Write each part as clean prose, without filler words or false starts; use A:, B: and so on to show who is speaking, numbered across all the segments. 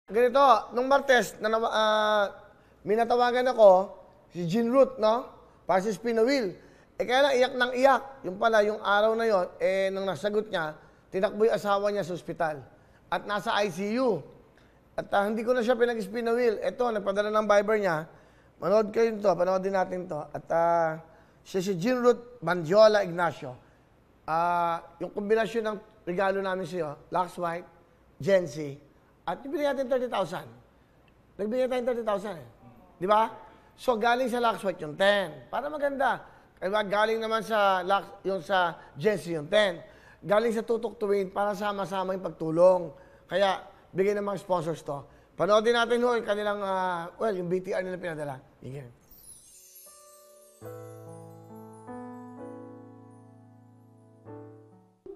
A: Ganito, nung Martes, minatawagan ako, si Jean Ruth, no? Para si spin the wheel. Eh kaya lang, iyak ng iyak. Yung pala, yung araw na yon, eh, nung nasagot niya, tinakbo yung asawa niya sa ospital. At nasa ICU. At hindi ko na siya pinag-spin the wheel. Ito, nagpadala ng Viber niya. Manood kayo nito, panoodin natin to. At siya si Jean Ruth Bandiola Ignacio. Yung kombinasyon ng regalo namin sa iyo, Lux White, Gen Z, at ibigay natin 30,000. Nagbigay tayo 30,000 eh. Di ba? So, galing sa Lux White yung 10. Para maganda. Kaya galing naman sa yung sa Gen Z yung 10. Galing sa Tutok to Win para sama-sama yung pagtulong. Kaya, bigay ng mga sponsors to. Panoodin natin ho yung kanilang, yung BTR nila pinadala. Bigyan.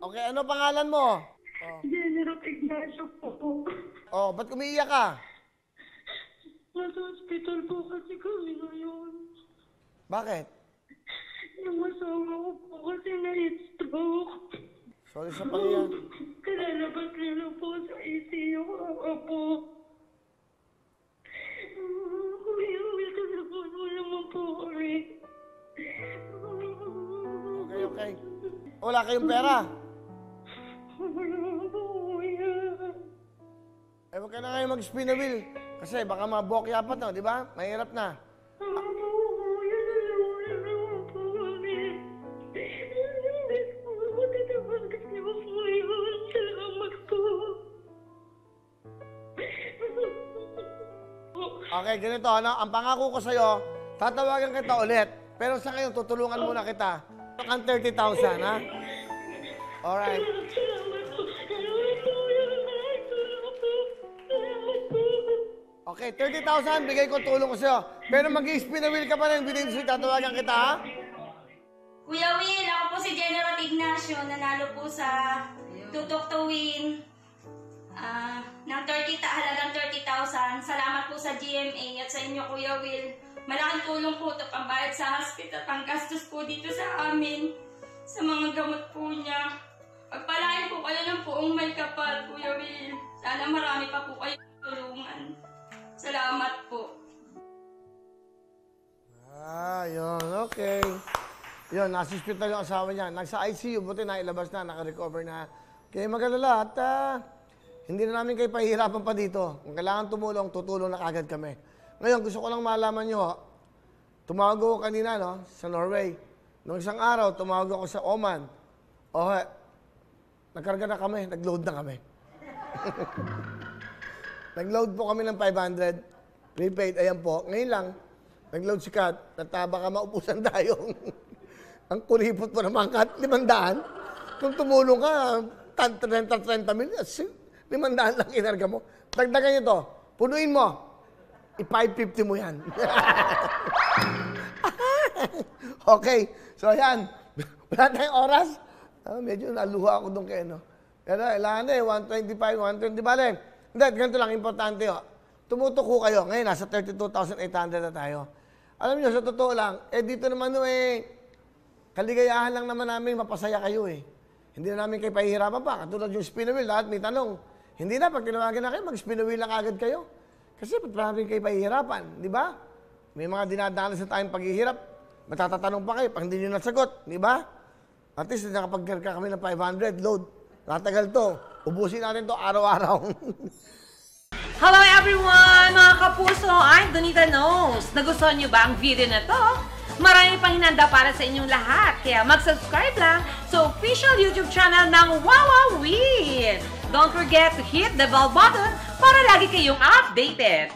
A: Okay, ano pangalan mo?
B: General Ignacio po.
A: Oh, ba't umiiyak ka?
B: Nasa hospital po kasi kami ngayon.
A: Bakit?
B: Yung asawa ko po kasi na-stroke.
A: Sorry sa pangyayan.
B: Kalalabas nila po sa ICU ako. Kuya, may telefon mo naman po kami.
A: Okay. Wala kayong pera?
B: Wala po, kuya.
A: Eh, huwag ka na kayo mag-spin the wheel. Kasi baka mabokya pa to, di ba? Mahirap na.
B: Kuya, nalawala naman po kami. Matitapos kasi mo po yun. Salamat po.
A: Okay, ganito, ano? Ang pangako ko sa'yo, tatawagan kita ulit. Pero sa ngayon, tutulungan muna kita. Ang 30,000, ha? Alright.
B: Salamat po. Salamat po. Salamat po.
A: Okay, 30,000, bigay ko tulong ko sa'yo. Pero mag-spin the wheel ka pa rin, binibisi, tatawagan kita, ha?
C: Kuya Will, ako po si General Ignacio, nanalo po sa Tutok to Win ng halagang 30,000. Salamat po sa GMA at sa inyo, Kuya Will. Malaking tulong po ito pambayad sa hospital, panggastos po dito sa amin, sa mga gamot po niya. Pagpalain po kayo ng buong may kapal, Kuya Will. Sana marami pa po kayo tulungan. Salamat po.
A: Yun, okay. Yun, nasa hospital yung asawa niya. Nasa ICU, buti na ilabas na, naka-recover na. Kaya mag-alala at hindi na namin kayo pahihirapan pa dito. Kung kailangan tumulong, tutulong na kagad kami. Ngayon, gusto ko lang malaman nyo, tumawag ako kanina, no, sa Norway. Noong isang araw, tumawag ako sa Oman. Nagkarga na kami, nag-load na kami. Nag-load po kami ng 500, prepaid, ayan po. Ngayon lang, nag-load si Kat, at baka maupusan tayo. Ang kuripot po naman, Kat, 500. Kung tumulong ka, 30 million, 500 lang inarga mo. Dagdagan nyo to, punuin mo. I-550 mo yan. Okay. So, ayan. Wala tayong oras. Medyo naluha ako doon kayo, no? Pero, kailangan na 125, 120. Bale, hindi, ganito lang, importante, tumutuko kayo. Ngayon, nasa 32,800 na tayo. Alam niyo, sa totoo lang, dito naman, kaligayahan lang naman namin, mapasaya kayo, Hindi na namin kayo pahihirapan pa. Katulad yung spin the wheel, lahat may tanong. Hindi na, pag tinawagan na kayo, mag-spin the wheel lang agad kayo. Kasi ba't namin kayo pahihirapan, di ba? May mga dinadanas na tayong paghihirap. Matatatanong pa kayo pag hindi nyo nasagot, di ba? At least nakapag-carga kami ng 500 load. Tatagal to. Ubusin natin to araw-araw.
D: Hello everyone! Mga kapuso, I'm Donita Knows. Nagustuhan nyo ba ang video na to? Marami pang hinanda para sa inyong lahat. Kaya mag-subscribe lang sa official YouTube channel ng Wawa Win. Don't forget to hit the bell button para lagi kayong updated.